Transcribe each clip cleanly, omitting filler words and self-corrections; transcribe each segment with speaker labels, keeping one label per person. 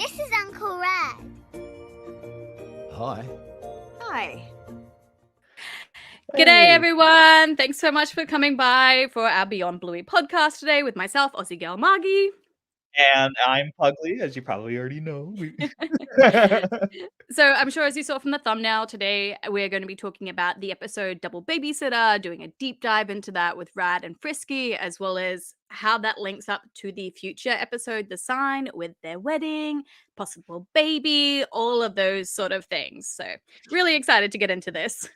Speaker 1: This is Uncle Rad.
Speaker 2: Hi.
Speaker 3: Hi.
Speaker 4: G'day,
Speaker 2: Hey.
Speaker 4: everyone. Thanks so much for coming by for our Beyond Bluey podcast today with myself, Aussie Girl Margie.
Speaker 2: And I'm Pugly, as you probably already know.
Speaker 4: So I'm sure as you saw from the thumbnail today, we're going to be talking about the episode Double Babysitter, doing a deep dive into that with Rad and Frisky, as well as how that links up to the future episode, The Sign, with their wedding, possible baby, all of those sort of things. So really excited to get into this.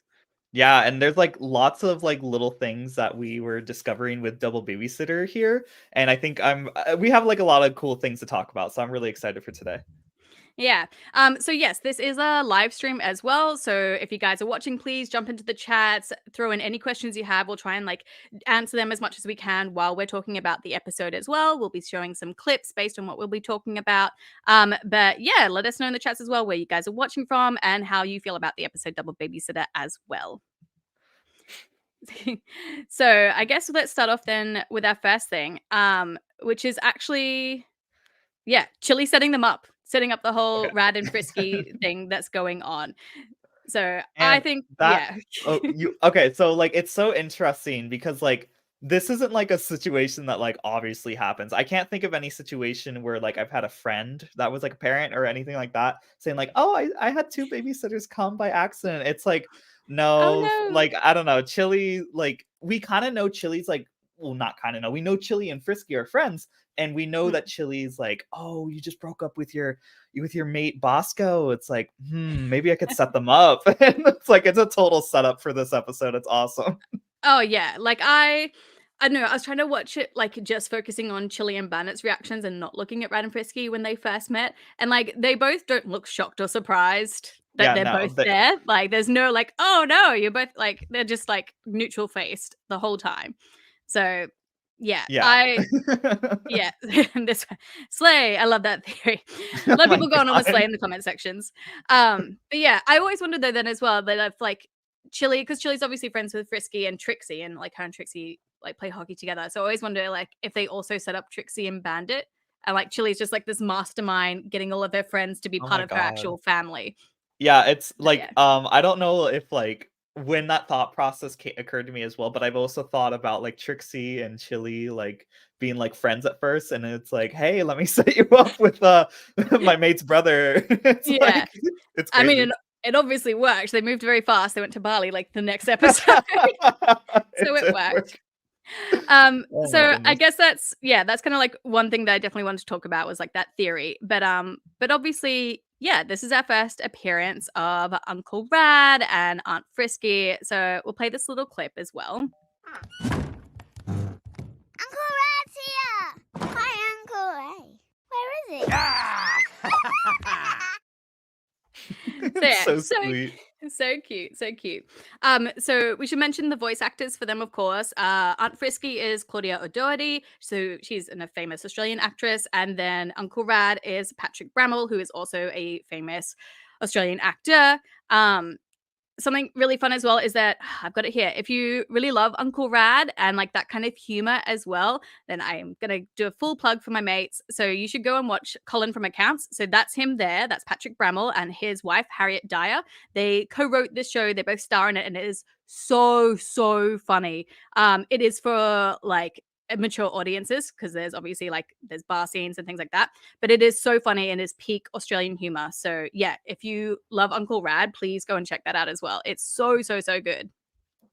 Speaker 2: Yeah, and there's like lots of like little things that we were discovering with Double Babysitter here, and I think we have like a lot of cool things to talk about, so I'm really excited for today.
Speaker 4: Yeah. So yes, this is a live stream as well. So if you guys are watching, please jump into the chats, throw in any questions you have. We'll try and like answer them as much as we can while we're talking about the episode as well. We'll be showing some clips based on what we'll be talking about. But yeah, let us know in the chats as well where you guys are watching from and how you feel about the episode Double Babysitter as well. So I guess let's start off then with our first thing, which is actually, Chili setting up the whole
Speaker 2: Okay.
Speaker 4: Rad and Frisky thing that's going on. So I
Speaker 2: And
Speaker 4: think,
Speaker 2: that okay, so like it's so interesting because like this isn't like a situation that like obviously happens. I can't think of any situation where like I've had a friend that was like a parent or anything like that saying like, "Oh, I had two babysitters come by accident." It's like
Speaker 4: oh
Speaker 2: no,
Speaker 4: no.
Speaker 2: like I don't know, Chili, like we kind of know Chili's like, well, not kind of know. We know Chili and Frisky are friends, and we know that Chili's like, "Oh, you just broke up with your mate Bosco." It's like, maybe I could set them up. And it's like it's a total setup for this episode. It's awesome.
Speaker 4: Oh yeah, like I don't know. I was trying to watch it like just focusing on Chili and Bandit's reactions and not looking at Rad and Frisky when they first met, and like they both don't look shocked or surprised that
Speaker 2: Yeah,
Speaker 4: they're
Speaker 2: no,
Speaker 4: both there. Like there's no like, oh no, you're both like, they're just like neutral faced the whole time. So yeah,
Speaker 2: yeah.
Speaker 4: yeah, this slay. I love that theory. A
Speaker 2: Oh
Speaker 4: lot of
Speaker 2: my
Speaker 4: people going on with
Speaker 2: God.
Speaker 4: slay in the comment sections. But yeah, I always wondered though then as well that if like Chili, because Chili's obviously friends with Frisky and Trixie, and like her and Trixie like play hockey together. So I always wonder like if they also set up Trixie and Bandit, and like Chili's just like this mastermind getting all of their friends to be
Speaker 2: Oh
Speaker 4: part
Speaker 2: my
Speaker 4: of her
Speaker 2: God.
Speaker 4: actual family.
Speaker 2: Yeah, it's
Speaker 4: So
Speaker 2: like
Speaker 4: yeah.
Speaker 2: I don't know if like when that thought process occurred to me as well, but I've also thought about like Trixie and Chili like being like friends at first, and it's like, hey, let me set you up with my mate's brother. It's
Speaker 4: Yeah.
Speaker 2: like it's
Speaker 4: I mean,
Speaker 2: crazy.
Speaker 4: it obviously worked. They moved very fast. They went to Bali like the next episode. So it
Speaker 2: did
Speaker 4: worked.
Speaker 2: work. Oh my
Speaker 4: So I
Speaker 2: goodness.
Speaker 4: guess that's kind of like one thing that I definitely wanted to talk about was like that theory. But obviously, yeah, this is our first appearance of Uncle Rad and Aunt Frisky. So we'll play this little clip as well.
Speaker 1: Uncle Rad's here. Hi, Uncle Ray. Where is he?
Speaker 4: So yeah,
Speaker 2: So sweet.
Speaker 4: so cute, so cute. So we should mention the voice actors for them, of course. Aunt Frisky is Claudia O'Doherty, so she's a famous Australian actress, and then Uncle Rad is Patrick Bramall, who is also a famous Australian actor. Something really fun as well is that I've got it here. If you really love Uncle Rad and like that kind of humor as well, then I am gonna do a full plug for my mates. So you should go and watch Colin from Accounts. So that's him there. That's Patrick Bramall and his wife Harriet Dyer. They co-wrote this show. They both star in it, and it is so funny. It is for like mature audiences because there's obviously like there's bar scenes and things like that, but it is so funny and is peak Australian humor. So yeah, if you love Uncle Rad, please go and check that out as well. It's so good.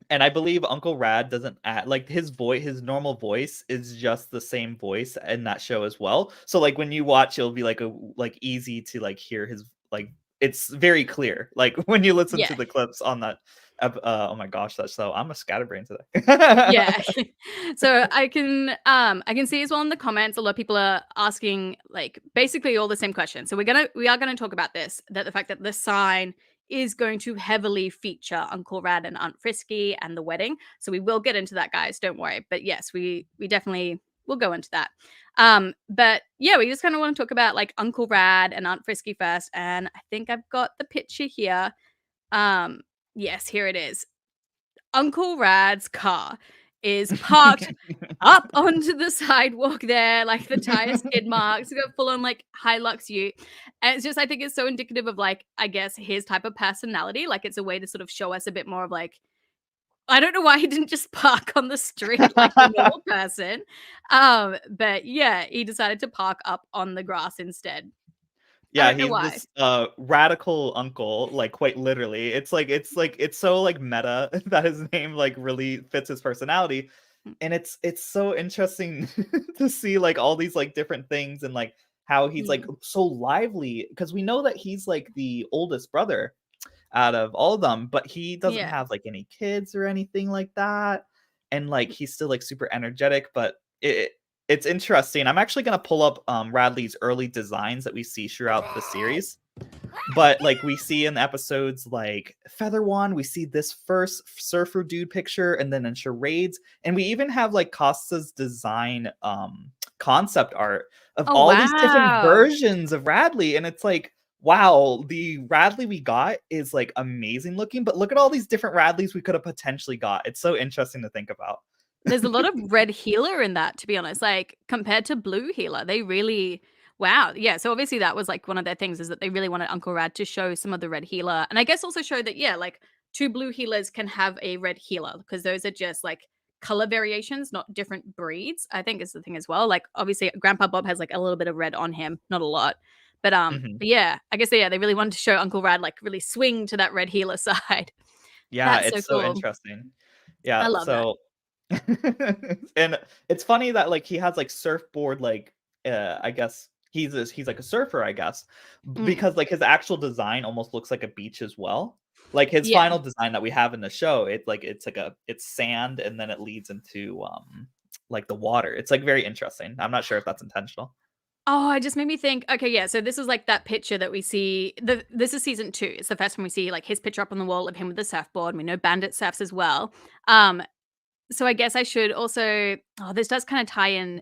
Speaker 2: And I believe Uncle Rad doesn't add like his normal voice is just the same voice in that show as well. So like when you watch, it'll be like easy to like hear his like it's very clear. Like when you listen to
Speaker 4: Yeah.
Speaker 2: the clips on that. Oh my gosh, that's so I'm a scatterbrain today.
Speaker 4: Yeah. So I can see as well in the comments a lot of people are asking like basically all the same questions. So we are gonna talk about this, that the fact that the sign is going to heavily feature Uncle Rad and Aunt Frisky and the wedding. So we will get into that, guys. Don't worry. But yes, we definitely will go into that. But yeah, we just kind of want to talk about like Uncle Rad and Aunt Frisky first. And I think I've got the picture here. Yes, here it is. Uncle Rad's car is parked up onto the sidewalk there, like the tire skid marks, got full on like Hilux ute. And it's just, I think it's so indicative of like, I guess his type of personality. Like it's a way to sort of show us a bit more of like, I don't know why he didn't just park on the street like a normal person. But yeah, he decided to park up on the grass instead. I
Speaker 2: Yeah,
Speaker 4: don't know
Speaker 2: he's
Speaker 4: why.
Speaker 2: this radical uncle, like quite literally. It's so like meta that his name like really fits his personality. And it's so interesting to see like all these like different things and like how he's like so lively because we know that he's like the oldest brother out of all of them, but he doesn't
Speaker 4: Yeah.
Speaker 2: have like any kids or anything like that. And like he's still like super energetic, but it's interesting. I'm actually gonna pull up Radley's early designs that we see throughout the series. But like we see in episodes like Feather One, we see this first surfer dude picture, and then in charades, and we even have like Costa's design concept art of
Speaker 4: Oh
Speaker 2: all these different
Speaker 4: wow.
Speaker 2: versions of Radley, and it's like, wow, the Radley we got is like amazing looking, but look at all these different Radleys we could have potentially got. It's so interesting to think about.
Speaker 4: There's a lot of red healer in that, to be honest. Like compared to blue healer, they really wow. Yeah. So obviously that was like one of their things is that they really wanted Uncle Rad to show some of the red healer. And I guess also show that, yeah, like two blue healers can have a red healer because those are just like color variations, not different breeds. I think is the thing as well. Like obviously Grandpa Bob has like a little bit of red on him, not a lot.
Speaker 2: Mhm.
Speaker 4: But yeah, I guess yeah, they really wanted to show Uncle Rad like really swing to that red healer side.
Speaker 2: Yeah,
Speaker 4: That's so
Speaker 2: it's so
Speaker 4: cool.
Speaker 2: interesting.
Speaker 4: I
Speaker 2: Yeah,
Speaker 4: love that.
Speaker 2: so and it's funny that like he has like surfboard like I guess he's like a surfer, I guess,
Speaker 4: Mm.
Speaker 2: because like his actual design almost looks like a beach as well. Like his
Speaker 4: Yeah.
Speaker 2: final design that we have in the show, it's sand and then it leads into like the water. It's like very interesting. I'm not sure if that's intentional.
Speaker 4: Oh, it just made me think, okay, yeah, so this is like that picture that we see. This is season 2. It's the first time we see like his picture up on the wall of him with the surfboard. We know Bandit surfs as well. Um, so I guess I should also this does kind of tie in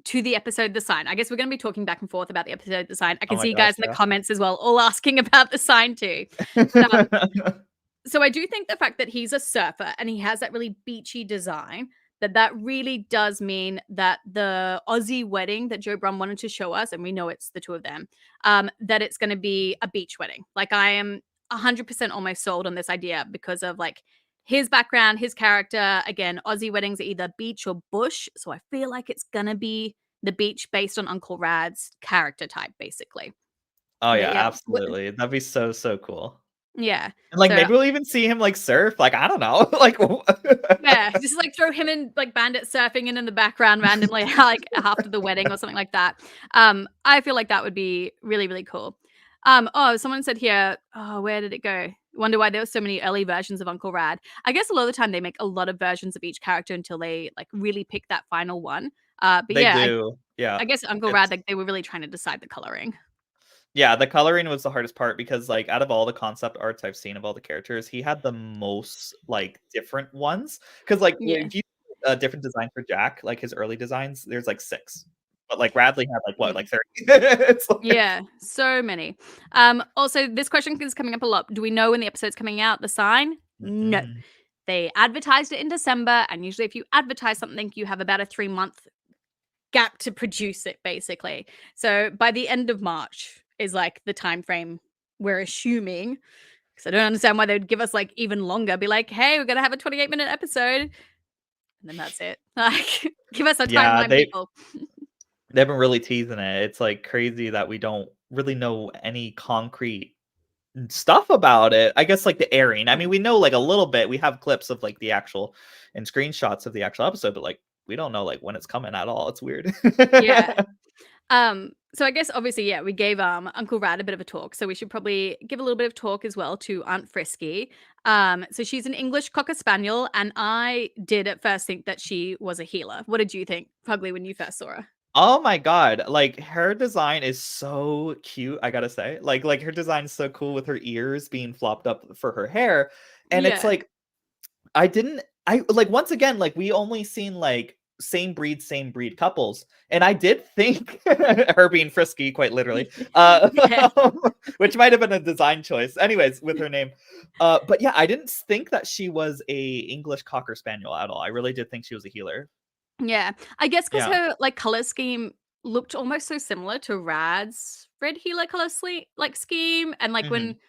Speaker 4: to the episode The Sign. I guess we're gonna be talking back and forth about the episode The Sign. I
Speaker 2: Oh
Speaker 4: can
Speaker 2: my
Speaker 4: see you
Speaker 2: gosh,
Speaker 4: guys in the comments as well, all asking about the sign too. But so I do think the fact that he's a surfer and he has that really beachy design, that really does mean that the Aussie wedding that Joe Brumm wanted to show us, and we know it's the two of them, that it's going to be a beach wedding. Like I am 100% almost sold on this idea because of like his background, his character. Again, Aussie weddings are either beach or bush, so I feel like it's going to be the beach based on Uncle Rad's character type, basically.
Speaker 2: Oh
Speaker 4: But
Speaker 2: yeah,
Speaker 4: yeah,
Speaker 2: absolutely. That'd be so so cool.
Speaker 4: yeah.
Speaker 2: And like
Speaker 4: So
Speaker 2: maybe we'll even see him like surf. Like I don't know. Like
Speaker 4: yeah, just like throw him and like Bandit surfing in the background randomly, like after the wedding or something like that. I feel like that would be really, really cool. Oh, someone said here, oh, where did it go? Wonder why there were so many early versions of Uncle Rad. I guess a lot of the time they make a lot of versions of each character until they like really pick that final one. But
Speaker 2: they
Speaker 4: yeah,
Speaker 2: do. Yeah.
Speaker 4: I guess Uncle Rad,
Speaker 2: It's
Speaker 4: like they were really trying to decide the coloring.
Speaker 2: Yeah, the coloring was the hardest part because, like, out of all the concept arts I've seen of all the characters, he had the most, like, different ones. Because, like,
Speaker 4: Yeah.
Speaker 2: if you a different design for Jack, like, his early designs, there's, like, 6. But, like, Radley had, like, what, like, 30? It's like
Speaker 4: Yeah, so many. Also, this question is coming up a lot. Do we know when the episode's coming out? The sign? No.
Speaker 2: Mm-mm.
Speaker 4: They advertised it in December, and usually, if you advertise something, you have about a 3-month gap to produce it, basically. So by the end of March is like the time frame we're assuming. Because I don't understand why they would give us like even longer. Be like, hey, we're gonna have a 28-minute episode, and then that's it. Like, give us a
Speaker 2: Yeah,
Speaker 4: timeline, people.
Speaker 2: they've been really teasing it. It's, like, crazy that we don't really know any concrete stuff about it. I guess, like, the airing. I mean, we know, like, a little bit. We have clips of, like, the actual and screenshots of the actual episode, but, like, we don't know, like, when it's coming at all. It's weird.
Speaker 4: Yeah. So I guess obviously, yeah, we gave Uncle Rad a bit of a talk, so we should probably give a little bit of talk as well to Aunt Frisky. So she's an English Cocker Spaniel, and I did at first think that she was a healer. What did you think, Pugly, when you first saw her?
Speaker 2: Oh my god, like, her design is so cute, I gotta say. Like, her design is so cool with her ears being flopped up for her hair, and it's
Speaker 4: Yeah.
Speaker 2: like, I didn't I like, once again, like, we only seen, like, same breed couples. And I did think her being Frisky, quite literally,
Speaker 4: Yeah.
Speaker 2: which might have been a design choice. Anyways, with her name. But yeah, I didn't think that she was a English Cocker Spaniel at all. I really did think she was a healer.
Speaker 4: Yeah. I guess because
Speaker 2: Yeah.
Speaker 4: her like color scheme looked almost so similar to Rad's red healer color scheme. And like
Speaker 2: Mhm.
Speaker 4: when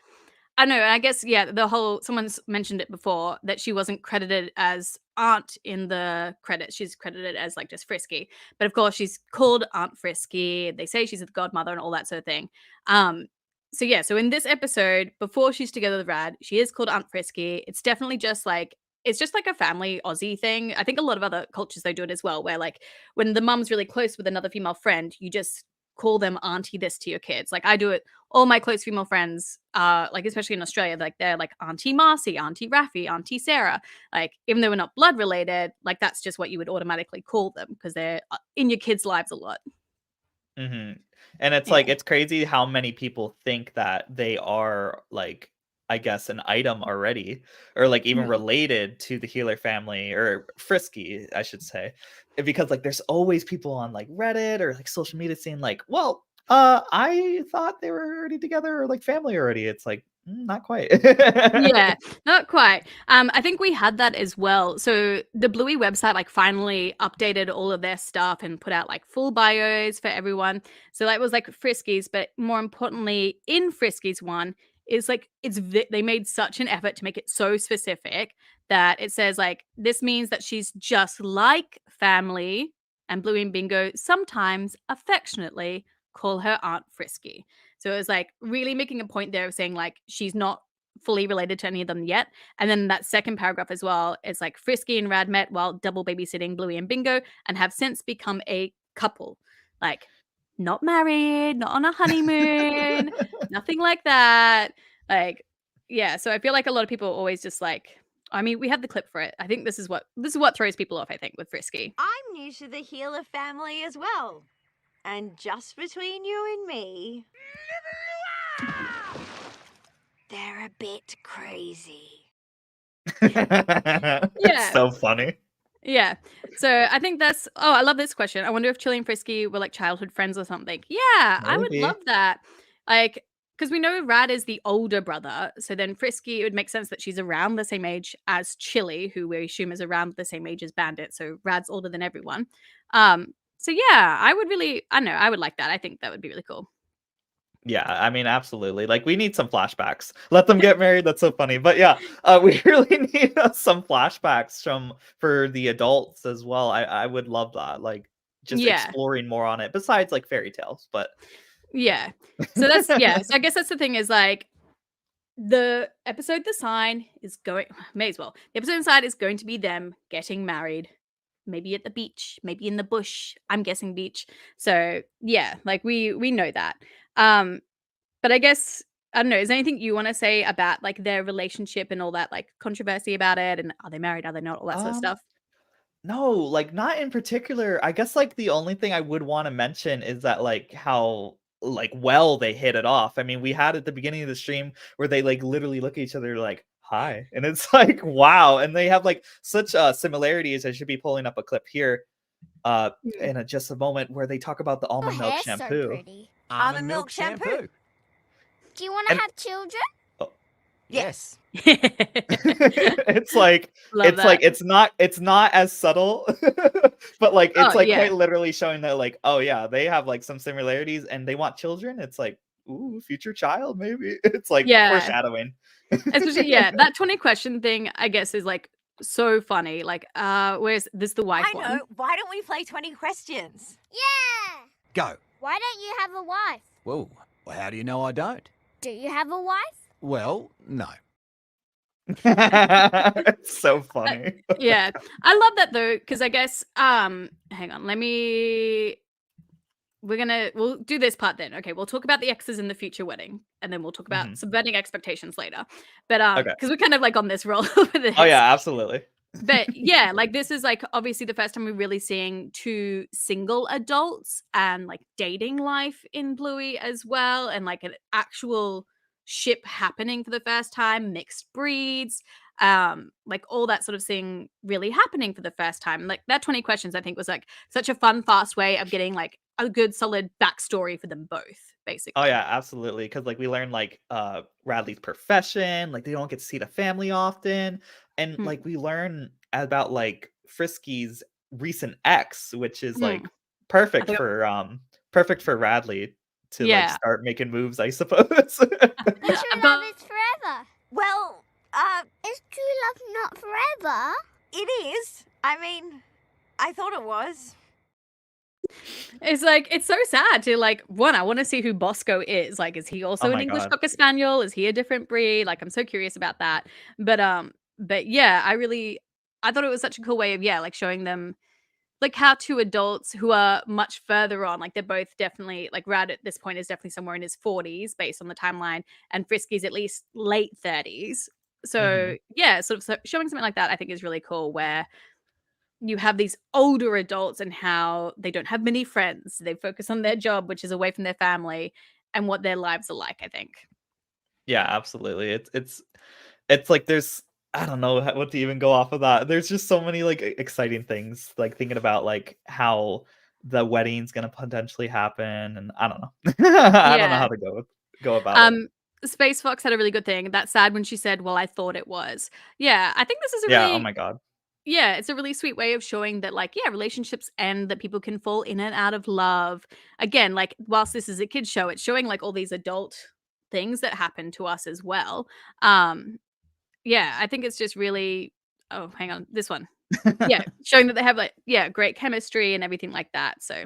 Speaker 4: I know, I guess, yeah, the whole someone's mentioned it before that she wasn't credited as Aunt in the credits. She's credited as like just Frisky. But of course, she's called Aunt Frisky. They say she's the godmother and all that sort of thing. So yeah, so in this episode, before she's together with Rad, she is called Aunt Frisky. It's just like a family Aussie thing. I think a lot of other cultures they do it as well, where like when the mum's really close with another female friend, you just call them auntie this to your kids. Like I do it, all my close female friends, like especially in Australia, like they're like Auntie Marcy, Auntie Raffy, Auntie Sarah. Like even though we're not blood related, like that's just what you would automatically call them because they're in your kids' lives a lot.
Speaker 2: Mhm. And it's
Speaker 4: Yeah.
Speaker 2: like, it's crazy how many people think that they are like, I guess, an item already, or like even
Speaker 4: Mhm.
Speaker 2: related to the healer family, or Frisky, I should say. Because like there's always people on like Reddit or like social media saying like, well, I thought they were already together or like family already. It's like, not quite.
Speaker 4: Yeah, not quite. I think we had that as well. So the Bluey website like finally updated all of their stuff and put out like full bios for everyone. So that was like Frisky's, but more importantly, in Frisky's one is like they made such an effort to make it so specific that it says like this means that she's just like family, and Bluey and Bingo sometimes affectionately call her Aunt Frisky. So it was like really making a point there of saying like she's not fully related to any of them yet. And then that second paragraph as well is like Frisky and Rad met while double babysitting Bluey and Bingo and have since become a couple. Like not married, not on a honeymoon, nothing like that. Like, yeah. So I feel like a lot of people always just like, I mean, we have the clip for it. I think this is what throws people off, I think, with Frisky.
Speaker 3: I'm new to the healer family as well. And just between you and me, they're a bit crazy.
Speaker 2: It's so funny.
Speaker 4: Yeah. So I think I love this question. I wonder if Chili and Frisky were like childhood friends or something. Yeah, I would
Speaker 2: Maybe.
Speaker 4: love that. Like, because we know Rad is the older brother. So then Frisky, it would make sense that she's around the same age as Chili, who we assume is around the same age as Bandit. So Rad's older than everyone. So yeah, I don't know, I would like that. I think that would be really cool.
Speaker 2: Yeah, I mean, absolutely. Like, we need some flashbacks. Let them get married. That's so funny. But yeah, we really need some flashbacks for the adults as well. I would love that. Like, just
Speaker 4: Yeah.
Speaker 2: exploring more on it. Besides, like fairy tales, but
Speaker 4: Yeah. So that's yeah. So I guess that's the thing is like the episode The Sign is going may as well. The episode inside is going to be them getting married. Maybe at the beach, maybe in the bush. I'm guessing beach. So yeah, like we know that. But I guess I don't know, is there anything you want to say about like their relationship and all that like controversy about it and are they married, are they not, all that sort of stuff?
Speaker 2: no, like not in particular. I guess like the only thing I would want to mention is that like how like well they hit it off. I mean, we had at the beginning of the stream where they like literally look at each other like hi, and it's like wow, and they have like such similarities. I should be pulling up a clip here in just a moment where they talk about the
Speaker 1: Your
Speaker 2: almond milk
Speaker 1: hair's so
Speaker 2: shampoo.
Speaker 1: pretty.
Speaker 3: Almond milk shampoo.
Speaker 1: Do you want to
Speaker 2: And-
Speaker 1: have children?
Speaker 3: Yes.
Speaker 2: It's like
Speaker 4: Love that.
Speaker 2: it's not as subtle, but like it's
Speaker 4: Oh,
Speaker 2: like
Speaker 4: yeah.
Speaker 2: quite literally showing that like, oh yeah, they have like some similarities and they want children. It's like, ooh, future child maybe. It's like
Speaker 4: Yeah.
Speaker 2: foreshadowing.
Speaker 4: Especially, yeah, that 20 question thing, I guess, is like so funny. Like, where's this the wife
Speaker 3: I
Speaker 4: one?
Speaker 3: know. Why don't we play 20 questions?
Speaker 1: Yeah.
Speaker 5: Go.
Speaker 1: Why don't you have a wife?
Speaker 5: Well, how do you know I don't?
Speaker 1: Do you have a wife?
Speaker 5: Well, no.
Speaker 2: It's so funny.
Speaker 4: Yeah. I love that though, because I guess hang on, we'll do this part then. Okay, we'll talk about the exes in the future wedding, and then we'll talk about subverting expectations later. But
Speaker 2: Okay.
Speaker 4: because we're kind of like on this roll with this.
Speaker 2: Oh yeah, absolutely.
Speaker 4: But yeah, like this is like obviously the first time we're really seeing two single adults and like dating life in Bluey as well, and like an actual ship happening for the first time, mixed breeds. like all that sort of thing really happening for the first time. Like that 20 questions, I think, was like such a fun, fast way of getting like a good, solid backstory for them both, basically.
Speaker 2: Oh yeah, absolutely. Because like we learn like Radley's profession, like they don't get to see the family often, and like we learn about like Frisky's recent ex, which is like
Speaker 4: I
Speaker 2: perfect
Speaker 4: think,
Speaker 2: for Radley to like
Speaker 4: yeah.
Speaker 2: start making moves, I suppose.
Speaker 1: But true love is forever.
Speaker 3: Well,
Speaker 1: Is true love not forever?
Speaker 3: it is. I mean, I thought it was.
Speaker 4: It's like, it's so sad to like, one, I want to see who Bosco is. Like, is he also
Speaker 2: Oh
Speaker 4: an
Speaker 2: my
Speaker 4: English
Speaker 2: god.
Speaker 4: Cocker Spaniel? Is he a different breed? Like, I'm so curious about that. But yeah, I thought it was such a cool way of, yeah, like showing them like how two adults who are much further on, like they're both definitely like Rad at this point is definitely somewhere in his 40s based on the timeline, and Frisky's at least late 30s. So yeah, sort of showing something like that I think is really cool, where you have these older adults and how they don't have many friends. They focus on their job, which is away from their family, and what their lives are like, I think.
Speaker 2: Yeah, absolutely. It's like there's I don't know what to even go off of that. There's just so many like exciting things, like thinking about like how the wedding's gonna potentially happen, and I don't know. I don't know
Speaker 4: Yeah.
Speaker 2: how to go about it.
Speaker 4: Space Fox had a really good thing. That's sad when she said, "Well, I thought it was." Yeah, I think this is a
Speaker 2: Yeah, oh
Speaker 4: really
Speaker 2: my god.
Speaker 4: yeah, it's a really sweet way of showing that, like, yeah, relationships end, that people can fall in and out of love. Again, like, whilst this is a kid's show, it's showing like all these adult things that happen to us as well. Yeah, I think it's just really oh, hang on, this one. Yeah, showing that they have like, yeah, great chemistry and everything like that. So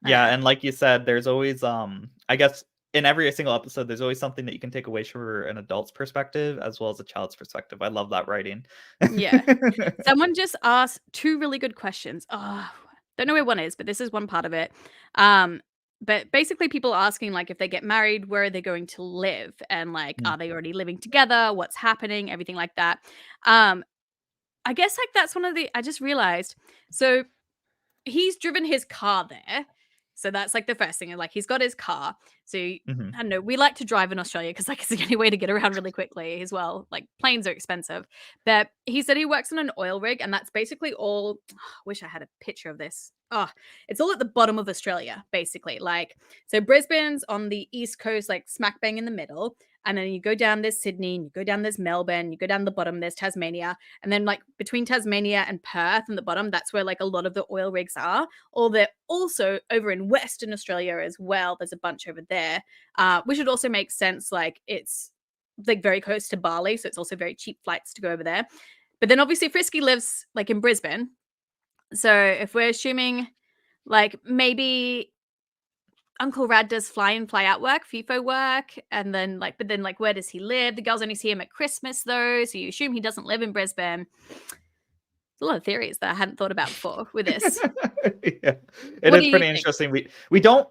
Speaker 2: Yeah,
Speaker 4: uh
Speaker 2: and like you said, there's always I guess in every single episode there's always something that you can take away from an adult's perspective as well as a child's perspective. I love that writing.
Speaker 4: yeah. Someone just asked two really good questions. Oh, don't know where one is, but this is one part of it. But basically people asking like if they get married, where are they going to live? And like,
Speaker 2: Mm.
Speaker 4: are they already living together? What's happening? Everything like that. Um, I guess like that's one of the I just realized. So he's driven his car there. So that's like the first thing. Like he's got his car. So I
Speaker 2: Mhm.
Speaker 4: don't know. We like to drive in Australia because like it's the only way to get around really quickly as well. Like planes are expensive. But he said he works on an oil rig, and that's basically all. Wish I had a picture of this. Oh, it's all at the bottom of Australia, basically. Like so, Brisbane's on the east coast, like smack bang in the middle. And then you go down, there's Sydney, and you go down, there's Melbourne, you go down the bottom, there's Tasmania. And then, like, between Tasmania and Perth and the bottom, that's where, like, a lot of the oil rigs are. Or they're also over in Western Australia as well. There's a bunch over there, which would also make sense. Like, it's, like, very close to Bali. So it's also very cheap flights to go over there. But then, obviously, Frisky lives, like, in Brisbane. So if we're assuming, like, maybe Uncle Rad does fly in, fly out work, FIFO work, and then like, but then like, where does he live? The girls only see him at Christmas though, so you assume he doesn't live in Brisbane. There's a lot of theories that I hadn't thought about before with this.
Speaker 2: Yeah. It
Speaker 4: What
Speaker 2: is
Speaker 4: do you
Speaker 2: pretty
Speaker 4: think?
Speaker 2: interesting. We don't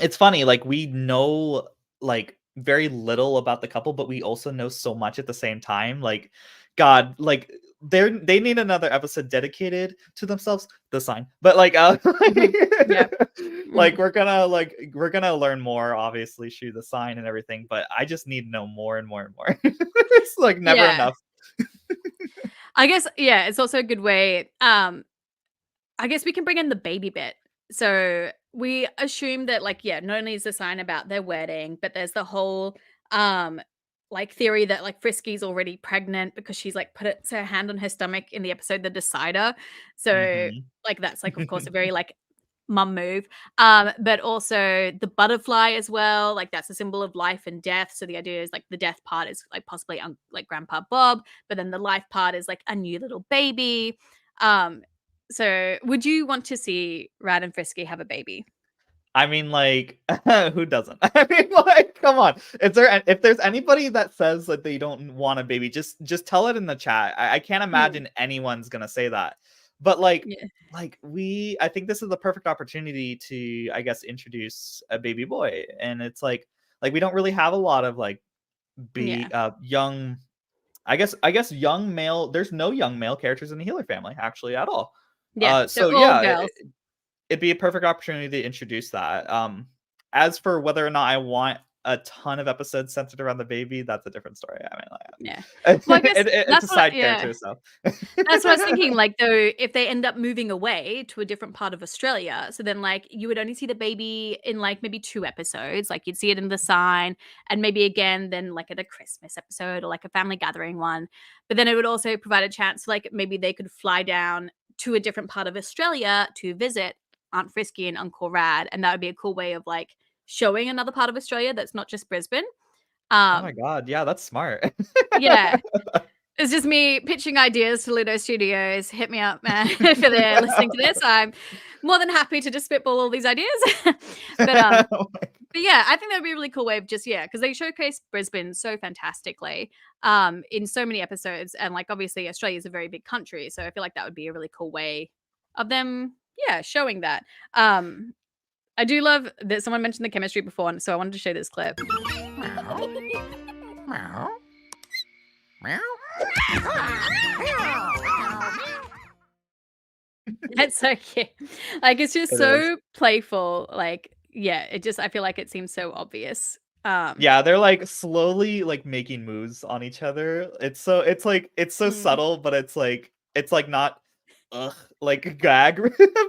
Speaker 2: it's funny, like we know like very little about the couple, but we also know so much at the same time. Like, God, like they need another episode dedicated to themselves, the sign. But like
Speaker 4: Yeah.
Speaker 2: like we're gonna learn more, obviously, shoot the sign and everything, but I just need to know more and more and more. It's like never
Speaker 4: Yeah.
Speaker 2: enough.
Speaker 4: I guess, yeah, it's also a good way. I guess we can bring in the baby bit. So we assume that, like, yeah, not only is the sign about their wedding, but there's the whole like theory that like Frisky's already pregnant because she's like puts her hand on her stomach in the episode The Decider. So
Speaker 2: Mhm.
Speaker 4: like that's like of course a very like mum move. But also the butterfly as well. Like that's a symbol of life and death. So the idea is like the death part is like possibly like Grandpa Bob, but then the life part is like a new little baby. So would you want to see Rad and Frisky have a baby?
Speaker 2: I mean, like, who doesn't? I mean, like, come on. If there's anybody that says that they don't want a baby, just tell it in the chat. I can't imagine anyone's gonna say that. But
Speaker 4: Yeah.
Speaker 2: I think this is the perfect opportunity to, I guess, introduce a baby boy. And it's like we don't really have a lot of like
Speaker 4: Yeah.
Speaker 2: young, I guess young male. There's no young male characters in the Healer family actually at all.
Speaker 4: Yeah.
Speaker 2: So
Speaker 4: They're all
Speaker 2: yeah,
Speaker 4: girls.
Speaker 2: it'd be a perfect opportunity to introduce that. As for whether or not I want a ton of episodes centered around the baby, that's a different story. I mean,
Speaker 4: Yeah.
Speaker 2: like,
Speaker 4: Well, I guess
Speaker 2: it's a
Speaker 4: that's what
Speaker 2: side character, so.
Speaker 4: that's what I was thinking. Like, though, if they end up moving away to a different part of Australia, so then like you would only see the baby in like maybe 2 episodes. Like you'd see it in The Sign, and maybe again then like at a Christmas episode or like a family gathering one. But then it would also provide a chance, like maybe they could fly down to a different part of Australia to visit Aunt Frisky and Uncle Rad, and that would be a cool way of like showing another part of Australia that's not just Brisbane.
Speaker 2: Oh my
Speaker 4: Um,
Speaker 2: god, yeah, that's smart.
Speaker 4: yeah. It's just me pitching ideas to Ludo Studios. Hit me up, man, if they're listening to this. I'm more than happy to just spitball all these ideas. but but yeah, I think that would be a really cool way of just because they showcase Brisbane so fantastically in so many episodes, and like obviously Australia is a very big country, so I feel like that would be a really cool way of them showing that. I do love that someone mentioned the chemistry before, and so I wanted to show this clip.
Speaker 5: Meow. Meow.
Speaker 4: It's so cute. Like it's just
Speaker 2: It
Speaker 4: so playful. Like, I feel like it seems so obvious.
Speaker 2: Yeah, they're like slowly like making moves on each other. It's so
Speaker 4: Mm.
Speaker 2: subtle, but it's like not like gag,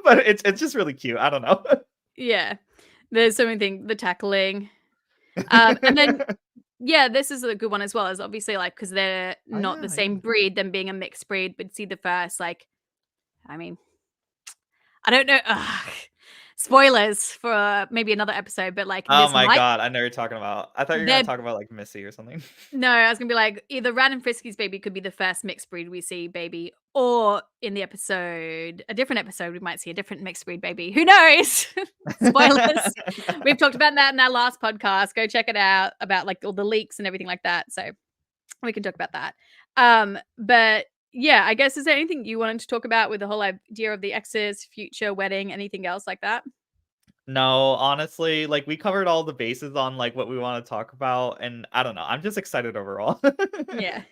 Speaker 2: but it's just really cute. I don't know.
Speaker 4: Yeah. There's so many things, the tackling. And then this is a good one as well, as obviously like because they're not the same breed, them being a mixed breed, but see the first, like, I mean, I don't know. Spoilers for maybe another episode, but like
Speaker 2: Oh
Speaker 4: this
Speaker 2: my
Speaker 4: might
Speaker 2: god, I know what you're talking about. I thought you were
Speaker 4: they're
Speaker 2: gonna talk about like Missy or something.
Speaker 4: No, I was gonna be like, either Rad and Frisky's baby could be the first mixed breed we see baby, or in the episode, a different episode, we might see a different mixed breed baby. Who knows? Spoilers. We've talked about that in our last podcast. Go check it out about like all the leaks and everything like that. So we can talk about that. But yeah, I guess is there anything you wanted to talk about with the whole idea of the ex's future wedding? Anything else like that?
Speaker 2: No, honestly, like we covered all the bases on like what we want to talk about, and I don't know. I'm just excited overall.
Speaker 4: Yeah.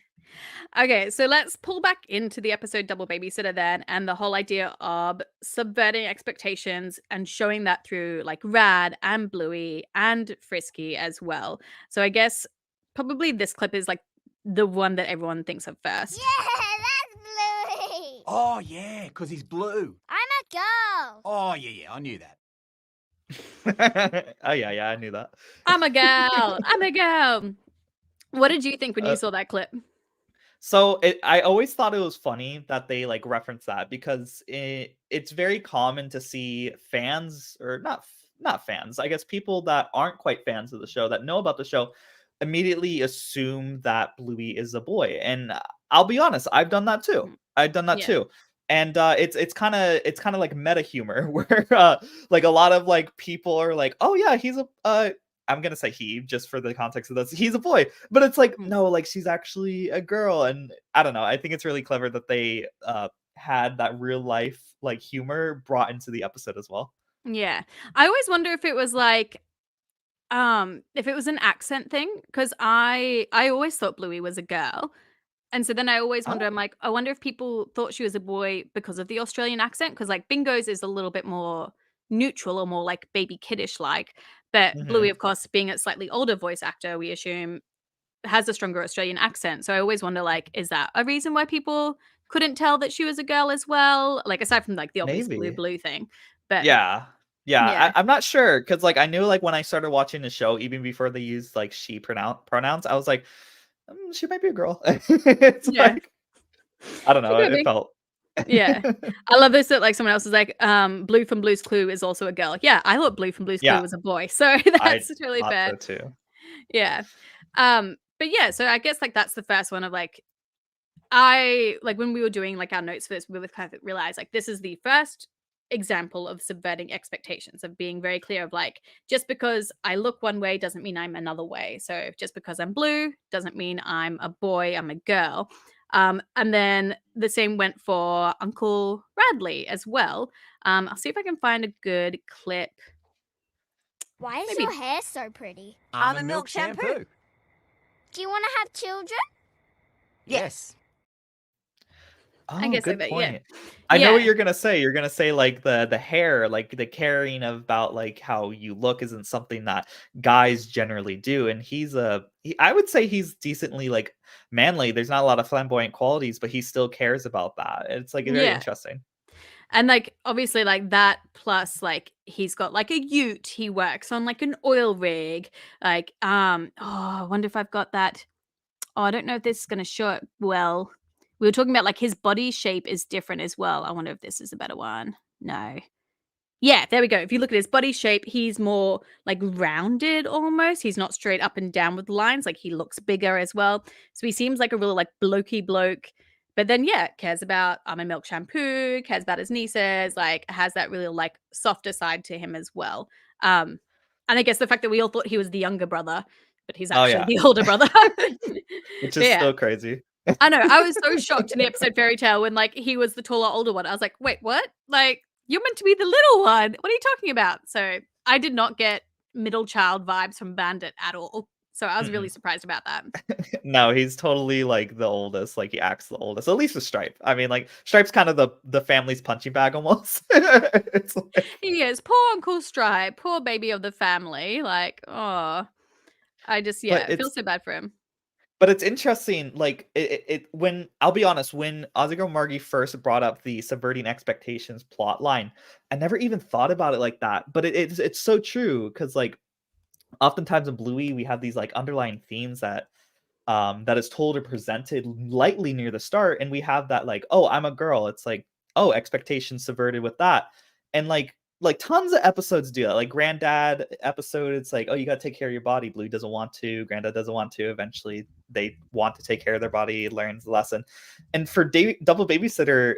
Speaker 4: Okay, so let's pull back into the episode Double Babysitter then, and the whole idea of subverting expectations and showing that through like Rad and Bluey and Frisky as well. So I guess probably this clip is like the one that everyone thinks of first.
Speaker 1: Yeah, that's Bluey.
Speaker 5: Oh, yeah, because he's blue.
Speaker 1: I'm a girl.
Speaker 5: Oh, yeah, I knew that.
Speaker 2: Oh yeah, I knew that.
Speaker 4: I'm a gal. I'm a gal. What did you think when you saw that clip?
Speaker 2: So I always thought it was funny that they like reference that because it's very common to see fans or not fans, I guess people that aren't quite fans of the show that know about the show immediately assume that Bluey is a boy, and I'll be honest, I've done that too. I've done that too. And it's kind of like meta humor where like a lot of like people are like, oh yeah, he's a I'm gonna say he just for the context of this, he's a boy, but it's like no, like she's actually a girl, and I don't know. I think it's really clever that they had that real life like humor brought into the episode as well.
Speaker 4: Yeah, I always wonder if it was like if it was an accent thing, because I always thought Bluey was a girl. And so then I always wonder, I'm like, I wonder if people thought she was a boy because of the Australian accent, because like Bingo's is a little bit more neutral or more like baby kiddish like. But Bluey, of course, being a slightly older voice actor, we assume has a stronger Australian accent. So I always wonder, like, is that a reason why people couldn't tell that she was a girl as well? Like, aside from like the obvious
Speaker 2: Maybe.
Speaker 4: blue thing. But
Speaker 2: Yeah.
Speaker 4: yeah.
Speaker 2: I'm not sure because like I knew like when I started watching the show, even before they used like she pronouns, I was like, she might be a girl. It's
Speaker 4: Yeah.
Speaker 2: like I don't know.
Speaker 4: She could
Speaker 2: It
Speaker 4: be.
Speaker 2: felt.
Speaker 4: Yeah. I love this that like someone else is like, Blue from Blue's Clue is also a girl. Yeah, I thought Blue from Blue's Clue
Speaker 2: Yeah.
Speaker 4: was a boy. So
Speaker 2: I
Speaker 4: that's totally
Speaker 2: thought
Speaker 4: fair.
Speaker 2: so too.
Speaker 4: Yeah. But yeah, so I guess like that's the first one of like I like when we were doing like our notes for this, we would kind of realize like this is the first example of subverting expectations, of being very clear of like just because I look one way doesn't mean I'm another way. So just because I'm blue doesn't mean I'm a boy, I'm a girl. And then the same went for Uncle Radley as well. I'll see if I can find a good clip.
Speaker 1: Why is
Speaker 4: Maybe-
Speaker 1: your hair so pretty?
Speaker 3: Almond milk shampoo.
Speaker 1: Do you want to have children?
Speaker 5: Yes.
Speaker 4: I
Speaker 2: Oh,
Speaker 4: guess like
Speaker 2: good
Speaker 4: that, yeah.
Speaker 2: point. I know what
Speaker 4: Yeah.
Speaker 2: you're gonna say. You're gonna say like the hair, like the caring about like how you look isn't something that guys generally do. And I would say he's decently like manly. There's not a lot of flamboyant qualities, but he still cares about that. It's like very
Speaker 4: Yeah.
Speaker 2: interesting.
Speaker 4: And like obviously like that plus like he's got like a ute, he works on like an oil rig. Like I wonder if I've got that. Oh, I don't know if this is gonna show it well. We were talking about like his body shape is different as well. I wonder if this is a better one. No. Yeah, there we go. If you look at his body shape, he's more like rounded almost. He's not straight up and down with lines. Like he looks bigger as well. So he seems like a real like blokey bloke. But then yeah, cares about almond milk shampoo, cares about his nieces, like has that really like softer side to him as well. And I guess the fact that we all thought he was the younger brother, but he's
Speaker 2: Oh
Speaker 4: actually
Speaker 2: yeah,
Speaker 4: the older brother.
Speaker 2: which
Speaker 4: But
Speaker 2: is
Speaker 4: yeah,
Speaker 2: so crazy.
Speaker 4: I know. I was so shocked in the episode Fairy Tale when like he was the taller, older one. I was like, wait, what? Like you're meant to be the little one. What are you talking about? So I did not get middle child vibes from Bandit at all. So I was really
Speaker 2: Mm-mm.
Speaker 4: surprised about that.
Speaker 2: No, he's totally like the oldest. Like he acts the oldest. At least with Stripe. I mean, like Stripe's kind of the family's punching bag almost. It's like,
Speaker 4: He is poor Uncle Stripe, poor baby of the family. Like, oh, I just
Speaker 2: but
Speaker 4: I feel so bad for him.
Speaker 2: it's interesting. Like when I'll be honest, when Aussie Girl Margie first brought up the subverting expectations plot line, I never even thought about it like that. But it's so true because like oftentimes in Bluey we have these like underlying themes that is told or presented lightly near the start, and we have that like, oh, I'm a girl. It's like, oh, expectations subverted with that, and like tons of episodes do that. Like Granddad episode, it's like, oh, you got to take care of your body. Blue doesn't want to. Granddad doesn't want to. Eventually, they want to take care of their body. Learns the lesson, and for Double Babysitter,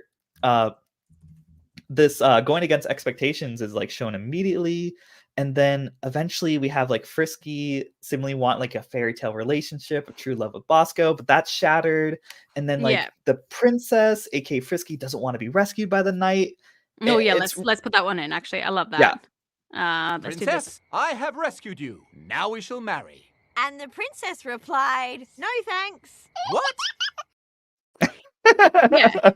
Speaker 2: this going against expectations is like shown immediately, and then eventually we have like Frisky seemingly want like a fairy tale relationship, a true love with Bosco, but that's shattered. And then like
Speaker 4: Yeah.
Speaker 2: the princess, aka Frisky, doesn't want to be rescued by the knight.
Speaker 4: Oh yeah,
Speaker 2: It's
Speaker 4: let's put that one in. Actually, I love
Speaker 2: Yeah.
Speaker 4: that. Let's do this.
Speaker 5: Princess, I have rescued you. Now we shall marry.
Speaker 3: And the princess replied, "No thanks."
Speaker 5: What?
Speaker 4: Yeah.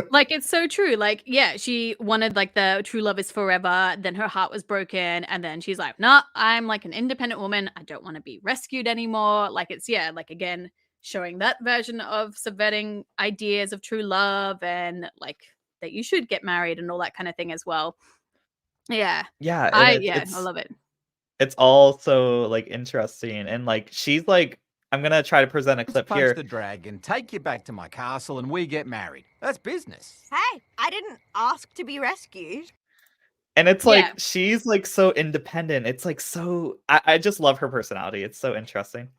Speaker 4: Like it's so true. Like, yeah, she wanted like the true love is forever. Then her heart was broken, and then she's like, "Nah, I'm like an independent woman. I don't want to be rescued anymore." Like it's like again showing that version of subverting ideas of true love and like that you should get married and all that kind of thing as well. Yeah,
Speaker 2: Yeah, and
Speaker 4: I
Speaker 2: it's
Speaker 4: love it.
Speaker 2: it's all so like interesting, and like she's like, I'm gonna try to present a
Speaker 5: Let's
Speaker 2: clip
Speaker 5: punch
Speaker 2: here.
Speaker 5: the dragon, take you back to my castle, and we get married. That's business.
Speaker 3: Hey, I didn't ask to be rescued.
Speaker 2: And it's like
Speaker 4: Yeah.
Speaker 2: she's like so independent. It's like so I just love her personality. It's so interesting.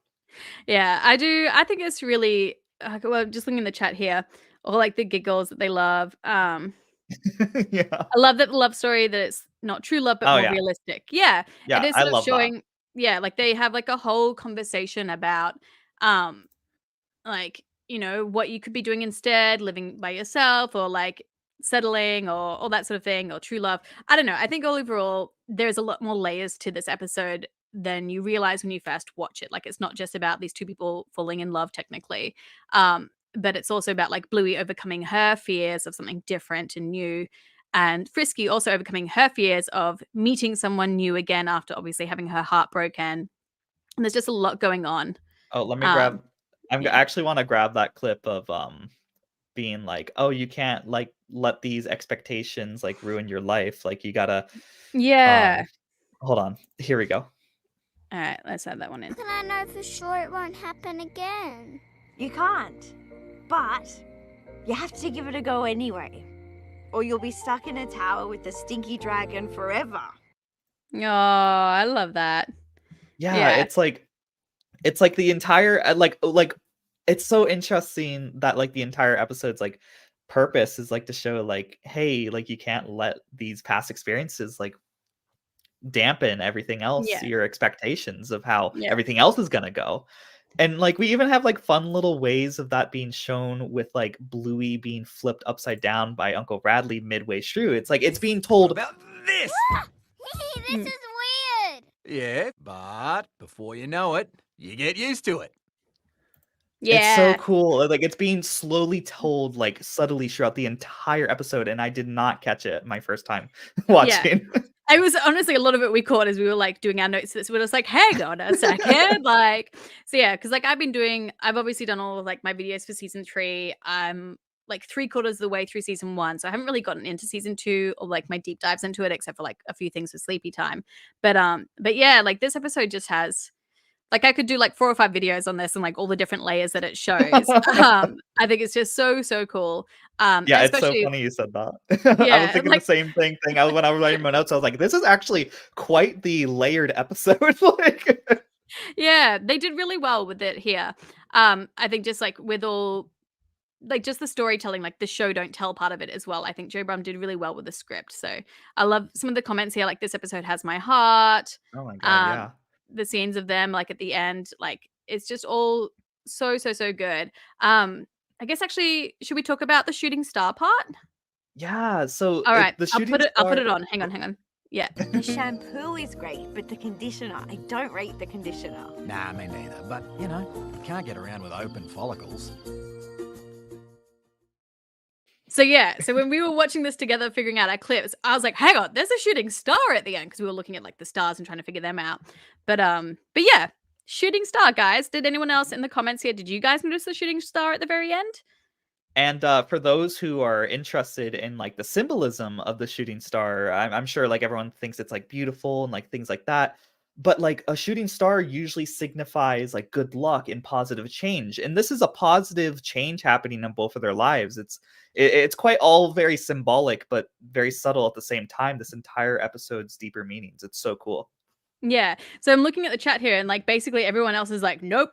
Speaker 4: Yeah, I do. I think it's really well. Just looking in the chat here, or like the giggles that they love.
Speaker 2: Yeah.
Speaker 4: I love that love story that it's not true love, but
Speaker 2: Oh
Speaker 4: more
Speaker 2: yeah.
Speaker 4: realistic. Yeah.
Speaker 2: Yeah,
Speaker 4: It is
Speaker 2: I
Speaker 4: sort of
Speaker 2: love that.
Speaker 4: showing, yeah, like they have like a whole conversation about, um, like, what you could be doing instead, living by yourself or like settling or all that sort of thing or true love. I don't know. I think overall, there's a lot more layers to this episode than you realize when you first watch it. Like, it's not just about these two people falling in love, technically. But it's also about like Bluey overcoming her fears of something different and new, and Frisky also overcoming her fears of meeting someone new again after obviously having her heart broken. And there's just a lot going on.
Speaker 2: Oh, let me
Speaker 4: Um,
Speaker 2: grab I
Speaker 4: yeah.
Speaker 2: actually want to grab that clip of being like, oh, you can't like let these expectations like ruin your life. Like you gotta
Speaker 4: Yeah.
Speaker 2: hold on. Here we go.
Speaker 4: All right, let's add that one in.
Speaker 1: Can I know for sure it won't happen again?
Speaker 3: You can't. But you have to give it a go anyway. Or you'll be stuck in a tower with the stinky dragon forever.
Speaker 4: Oh, I love that.
Speaker 2: Yeah,
Speaker 4: Yeah.
Speaker 2: it's like the entire like it's so interesting that like the entire episode's like purpose is like to show like, hey, like you can't let these past experiences like dampen everything else,
Speaker 4: Yeah.
Speaker 2: your expectations of how
Speaker 4: Yeah.
Speaker 2: everything else is gonna go. And like we even have like fun little ways of that being shown with like Bluey being flipped upside down by Uncle Bradley midway through. It's like it's being
Speaker 5: What
Speaker 2: told.
Speaker 5: about this?
Speaker 1: This is weird.
Speaker 5: Yeah, but before you know it, you get used to it.
Speaker 2: It's so
Speaker 4: Yeah.
Speaker 2: cool. Like it's being slowly told like subtly throughout the entire episode, and I did not catch it my first time watching.
Speaker 4: It was honestly a lot of it we caught as we were like doing our notes. So it was like, hang on a second. Like, so yeah, because like I've obviously done all of like my videos for season 3. I'm like 3/4 of the way through season 1. So I haven't really gotten into season 2 or like my deep dives into it, except for like a few things for sleepy time. But yeah, like this episode just has like I could do like 4 or 5 videos on this and like all the different layers that it shows. I think it's just so cool.
Speaker 2: Yeah, it's so
Speaker 4: Especially
Speaker 2: funny you said that. I was
Speaker 4: yeah,
Speaker 2: thinking
Speaker 4: like
Speaker 2: the same thing. When I was writing my notes, I was like, "This is actually quite the layered episode." Like,
Speaker 4: yeah, they did really well with it here. I think just like with all like just the storytelling, like the show don't tell part of it as well. I think Joe Brum did really well with the script. So I love some of the comments here, like this episode has my heart.
Speaker 2: oh my god,
Speaker 4: Um,
Speaker 2: yeah,
Speaker 4: the scenes of them like at the end, like it's just all so good. I guess actually, should we talk about the shooting star part?
Speaker 2: yeah. So
Speaker 4: All right,
Speaker 2: the
Speaker 4: I'll
Speaker 2: shooting
Speaker 4: put
Speaker 2: star.
Speaker 4: it on. Hang on. Yeah.
Speaker 3: The shampoo is great, but the conditioner, I don't rate the conditioner.
Speaker 5: Nah, me neither. But, you know, you can't get around with open follicles.
Speaker 4: So yeah, so when we were watching this together, figuring out our clips, I was like, hang on, there's a shooting star at the end because we were looking at like the stars and trying to figure them out. But yeah, shooting star, guys. Did anyone else in the comments here? Did you guys notice the shooting star at the very end?
Speaker 2: And for those who are interested in like the symbolism of the shooting star, I'm sure like everyone thinks it's like beautiful and like things like that. But like a shooting star usually signifies like good luck and positive change, and this is a positive change happening in both of their lives. It's quite all very symbolic, but very subtle at the same time. This entire episode's deeper meanings. It's so cool.
Speaker 4: Yeah. So I'm looking at the chat here and like basically everyone else is like, nope.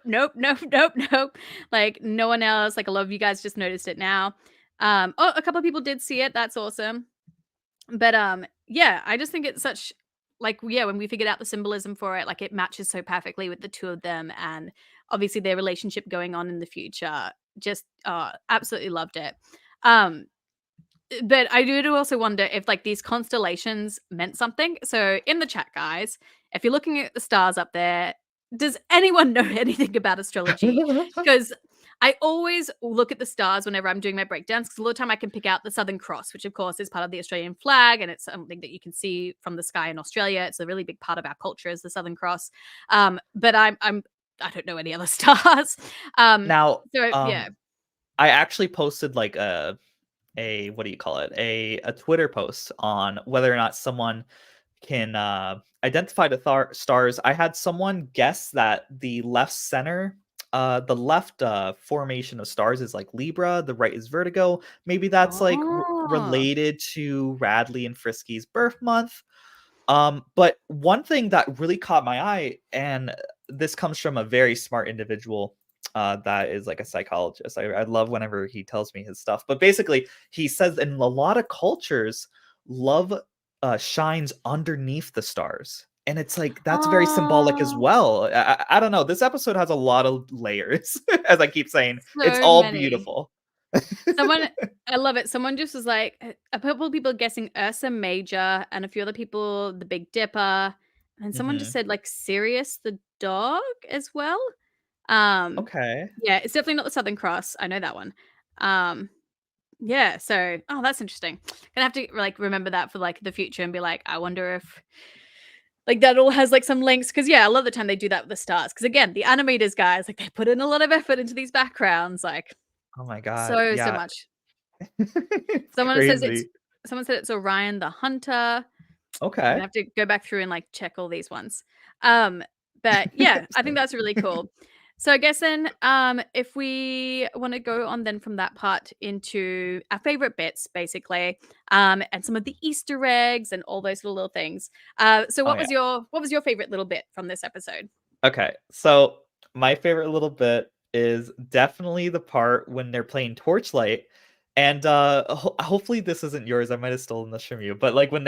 Speaker 4: Like no one else. Like a lot of you guys just noticed it now. Oh, a couple of people did see it. That's awesome. But yeah, I just think it's such like yeah, when we figured out the symbolism for it, like it matches so perfectly with the two of them and obviously their relationship going on in the future. Just absolutely loved it. Um but I do also wonder if like these constellations meant something. So in the chat, guys, if you're looking at the stars up there, does anyone know anything about astrology? Because I always look at the stars whenever I'm doing my breakdowns because a lot of time I can pick out the Southern Cross, which of course is part of the Australian flag and it's something that you can see from the sky in Australia. It's a really big part of our culture is the Southern Cross. But I don't know any other stars.
Speaker 2: Now,
Speaker 4: So yeah.
Speaker 2: I actually posted like a what do you call it? A Twitter post on whether or not someone can identify the stars. I had someone guess that the left center, the left formation of stars is like Libra, the right is Virgo. Maybe that's like
Speaker 4: Oh.
Speaker 2: related to Radley and Frisky's birth month. But one thing that really caught my eye, and this comes from a very smart individual that is like a psychologist. I love whenever he tells me his stuff. But basically, he says in a lot of cultures, love shines underneath the stars. And it's like, that's very symbolic as
Speaker 4: Oh.
Speaker 2: well. I don't know. This episode has a lot of layers, as I keep saying. It's
Speaker 4: So
Speaker 2: all
Speaker 4: many.
Speaker 2: beautiful.
Speaker 4: I love it. Someone just was like, a couple of people guessing Ursa Major and a few other people, the Big Dipper. And someone just
Speaker 2: Mhm.
Speaker 4: said like Sirius the dog as well.
Speaker 2: Okay.
Speaker 4: Yeah, it's definitely not the Southern Cross. I know that one. Yeah, so that's interesting. Gonna have to like remember that for like the future and be like, I wonder if like that all has like some links because yeah, I love the time they do that with the stars. Because again, the animators guys, like they put in a lot of effort into these backgrounds, like
Speaker 2: Oh my god.
Speaker 4: so
Speaker 2: Yeah.
Speaker 4: much.
Speaker 2: It's
Speaker 4: Someone says
Speaker 2: crazy.
Speaker 4: someone said it's Orion the Hunter. I'm
Speaker 2: Okay.
Speaker 4: gonna have to go back through and like check all these ones. But yeah, I think that's really cool. So I guess then if we want to go on then from that part into our favorite bits, basically, and some of the Easter eggs and all those little things. So what was your favorite little bit from this episode?
Speaker 2: Okay, so my favorite little bit is definitely the part when they're playing Torchlight, and hopefully this isn't yours. I might have stolen this from you, but like when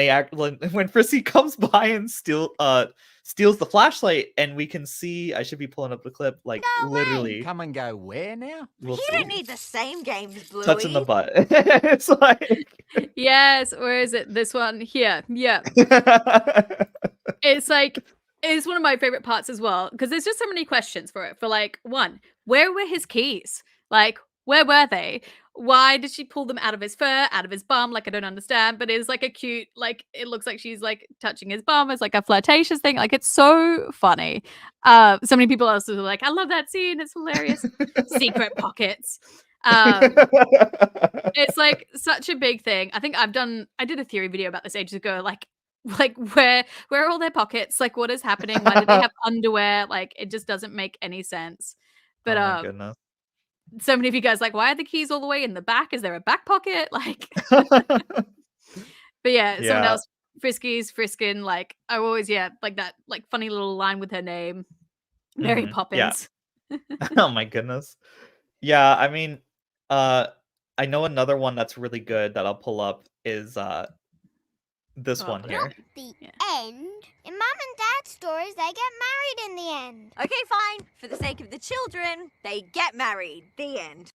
Speaker 2: when Frisky comes by and steals the flashlight, and we can see. I should be pulling up the clip. Like
Speaker 1: No way.
Speaker 2: literally,
Speaker 5: Come and go where now?
Speaker 2: we'll
Speaker 3: You
Speaker 2: see.
Speaker 3: don't need the same games, Bluey.
Speaker 2: Touching the butt. It's like
Speaker 4: Yes, or is it this one here? Yeah. It's like It's one of my favorite parts as well because there's just so many questions for it. For like, one, where were his keys? Like, where were they? Why did she pull them out of his fur, out of his bum? Like, I don't understand, but it's like a cute, like, it looks like she's like touching his bum as like a flirtatious thing. Like, it's so funny. So many people also are like, I love that scene. It's hilarious. Secret pockets. It's like such a big thing. I think I did a theory video about this ages ago. Like where are all their pockets? Like, what is happening? Why do they have underwear? Like, it just doesn't make any sense. But
Speaker 2: Oh my goodness.
Speaker 4: so many of you guys like, why are the keys all the way in the back? Is there a back pocket? Like, but yeah, someone
Speaker 2: Yeah.
Speaker 4: else, Frisky's Friskin. Like, I always like that like funny little line with her name, Mary
Speaker 2: Yeah.
Speaker 4: Poppins.
Speaker 2: Oh my goodness. Yeah, I mean, I know another one that's really good that I'll pull up is this
Speaker 4: Oh,
Speaker 2: one
Speaker 4: no.
Speaker 2: here.
Speaker 1: The
Speaker 4: Yeah.
Speaker 1: end. In Mum and Dad's stories, they get married in the end.
Speaker 3: Okay, fine. For the sake of the children, they get married. The end.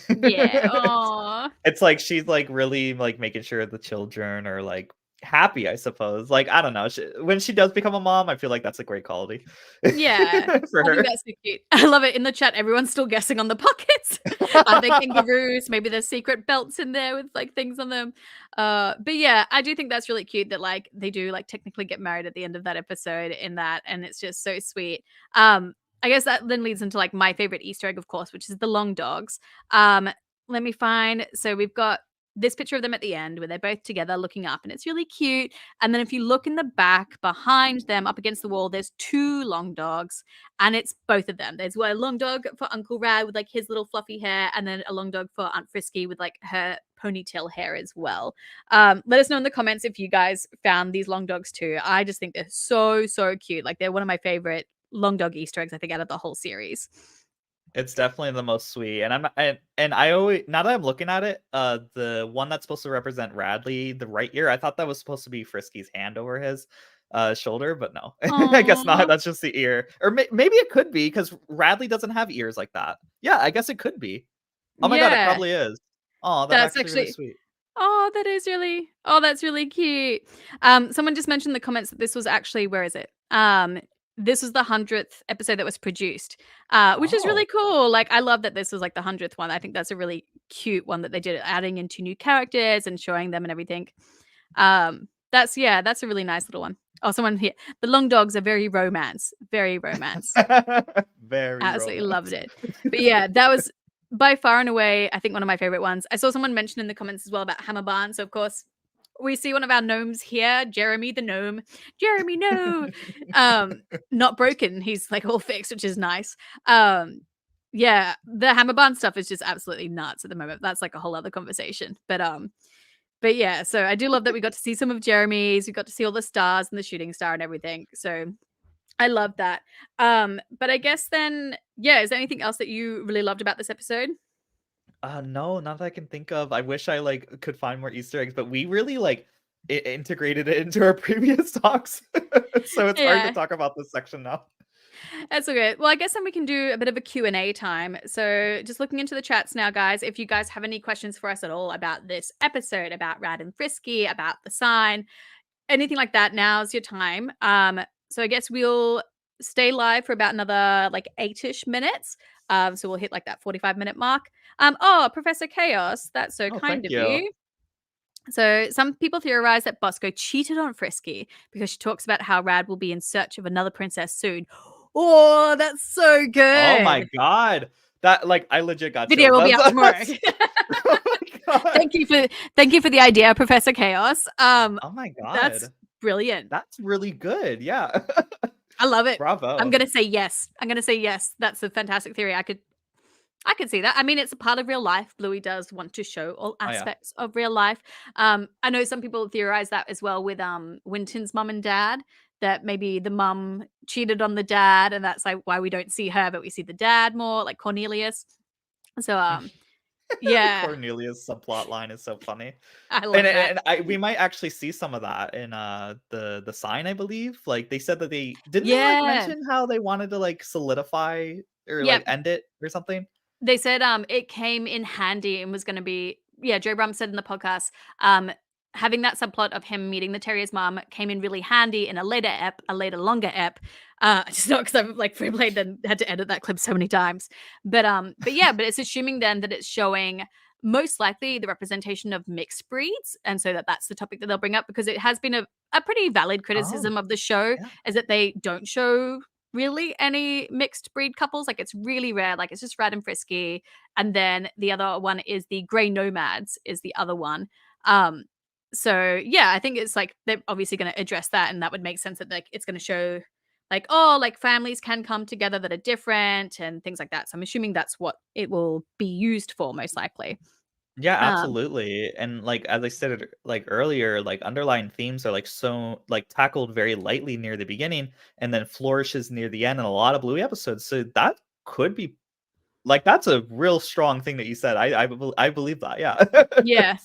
Speaker 4: Yeah. Aw.
Speaker 2: It's like she's like really like making sure the children are like happy, I suppose. Like, I don't know. When she does become a mom, I feel like that's a great quality.
Speaker 4: Yeah,
Speaker 2: For
Speaker 4: I
Speaker 2: her.
Speaker 4: think that's so cute. I love it. In the chat, everyone's still guessing on the pockets. Are they kangaroos? Maybe there's secret belts in there with like things on them. But yeah, I do think that's really cute that like they do like technically get married at the end of that episode in that, and it's just so sweet. I guess that then leads into like my favorite Easter egg, of course, which is the long dogs. Let me find. So we've got this picture of them at the end where they're both together looking up, and it's really cute. And then if you look in the back behind them up against the wall, there's two long dogs, and it's both of them. There's a long dog for Uncle Rad with like his little fluffy hair, and then a long dog for Aunt Frisky with like her ponytail hair as well. Let us know in the comments if you guys found these long dogs too. I just think they're so cute. Like, they're one of my favorite long dog Easter eggs I think out of the whole series.
Speaker 2: It's definitely the most sweet, and I always, now that I'm looking at it, the one that's supposed to represent Radley, the right ear, I thought that was supposed to be Frisky's hand over his shoulder, but no, I guess not.
Speaker 4: Aw.
Speaker 2: That's just the ear, or maybe it could be because Radley doesn't have ears like that. Yeah, I guess it could be. Oh my god, it
Speaker 4: Yeah.
Speaker 2: probably is. Oh, that's actually really sweet.
Speaker 4: Oh, that's really cute. Someone just mentioned in the comments that this was actually, where is it? This was the 100th episode that was produced, which is really cool. Like, I love that this was like the 100th one. I think that's a really cute one that they did, adding into new characters and showing them and everything. That's a really nice little one. Oh, someone here. The long dogs are very romance. Very romance.
Speaker 2: Very
Speaker 4: Absolutely
Speaker 2: romance.
Speaker 4: loved it. But yeah, that was by far and away, I think, one of my favorite ones. I saw someone mention in the comments as well about Hammer Barn. So, of course, we see one of our gnomes here, Jeremy the gnome. Jeremy, no. Not broken. He's like all fixed, which is nice. Yeah, the Hammer Barn stuff is just absolutely nuts at the moment. That's like a whole other conversation. But yeah, so I do love that we got to see some of Jeremy's. We got to see all the stars and the shooting star and everything. So I love that. But I guess then, yeah, is there anything else that you really loved about this episode?
Speaker 2: No, not that I can think of. I wish I like could find more Easter eggs, but we really like integrated it into our previous talks, so it's hard
Speaker 4: Yeah.
Speaker 2: to talk about this section now.
Speaker 4: That's okay. Well, I guess then we can do a bit of a Q&A time. So just looking into the chats now, guys, if you guys have any questions for us at all about this episode, about Rad and Frisky, about the sign, anything like that, now's your time. So I guess we'll stay live for about another like 8-ish minutes. So we'll hit like that 45-minute mark. Oh, Professor Chaos, that's so
Speaker 2: Oh,
Speaker 4: kind
Speaker 2: thank
Speaker 4: of
Speaker 2: you.
Speaker 4: you. So some people theorize that Bosco cheated on Frisky because she talks about how Rad will be in search of another princess soon. Oh, that's so good.
Speaker 2: Oh my god, that like I legit got
Speaker 4: Video
Speaker 2: chills.
Speaker 4: will be out tomorrow.
Speaker 2: Oh my god.
Speaker 4: Thank you for the idea, Professor Chaos.
Speaker 2: Oh my god,
Speaker 4: That's brilliant.
Speaker 2: that's really good. Yeah,
Speaker 4: I love it.
Speaker 2: bravo.
Speaker 4: I'm gonna say yes. That's a fantastic theory. I could see that. I mean, it's a part of real life. Bluey does want to show all
Speaker 2: Oh, yeah.
Speaker 4: aspects of real life. I know some people theorize that as well with Winton's mum and dad, that maybe the mum cheated on the dad, and that's like why we don't see her, but we see the dad more, like Cornelius. So yeah,
Speaker 2: Cornelius' subplot line is so funny.
Speaker 4: I love that.
Speaker 2: We might actually see some of that in the sign, I believe. Like they said that they didn't
Speaker 4: Yeah.
Speaker 2: they like mention how they wanted to like solidify or
Speaker 4: Yep.
Speaker 2: like end it or something.
Speaker 4: They said it came in handy and was going to be, Joe Brum said in the podcast, having that subplot of him meeting the terrier's mom came in really handy in a later longer ep. Just not because I've like free played and had to edit that clip so many times. But it's assuming then that it's showing most likely the representation of mixed breeds, and so that's the topic that they'll bring up, because it has been a pretty valid criticism of the show,
Speaker 2: yeah.
Speaker 4: is that they don't show really any mixed breed couples. Like, it's really rare. Like, it's just Rad and Frisky, and then the other one is the Grey Nomads is the other one. So yeah, I think it's like they're obviously going to address that, and that would make sense that like it's going to show like, oh, like families can come together that are different and things like that. So I'm assuming that's what it will be used for, most likely.
Speaker 2: Yeah,
Speaker 4: Um,
Speaker 2: absolutely. And like as I said like earlier, like underlying themes are like so like tackled very lightly near the beginning and then flourishes near the end in a lot of Bluey episodes. So that could be like that's a real strong thing that you said. I believe that. Yeah.
Speaker 4: yeah.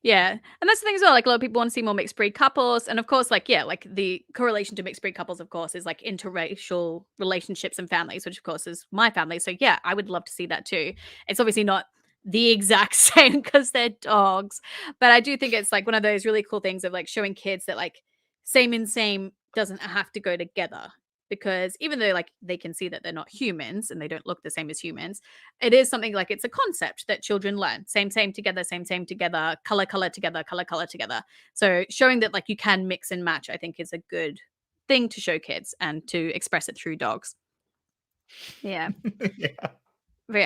Speaker 4: Yeah. And that's the thing as well. Like, a lot of people want to see more mixed breed couples. And of course, like, yeah, like the correlation to mixed breed couples, of course, is like interracial relationships and families, which of course is my family. So yeah, I would love to see that too. It's obviously not the exact same because they're dogs, but I do think it's like one of those really cool things of like showing kids that like same and same doesn't have to go together, because even though like they can see that they're not humans and they don't look the same as humans, it is something like it's a concept that children learn. Same together, same together, color together, color together. So showing that like you can mix and match, I think, is a good thing to show kids and to express it through dogs. Yeah.
Speaker 2: Yeah.
Speaker 4: But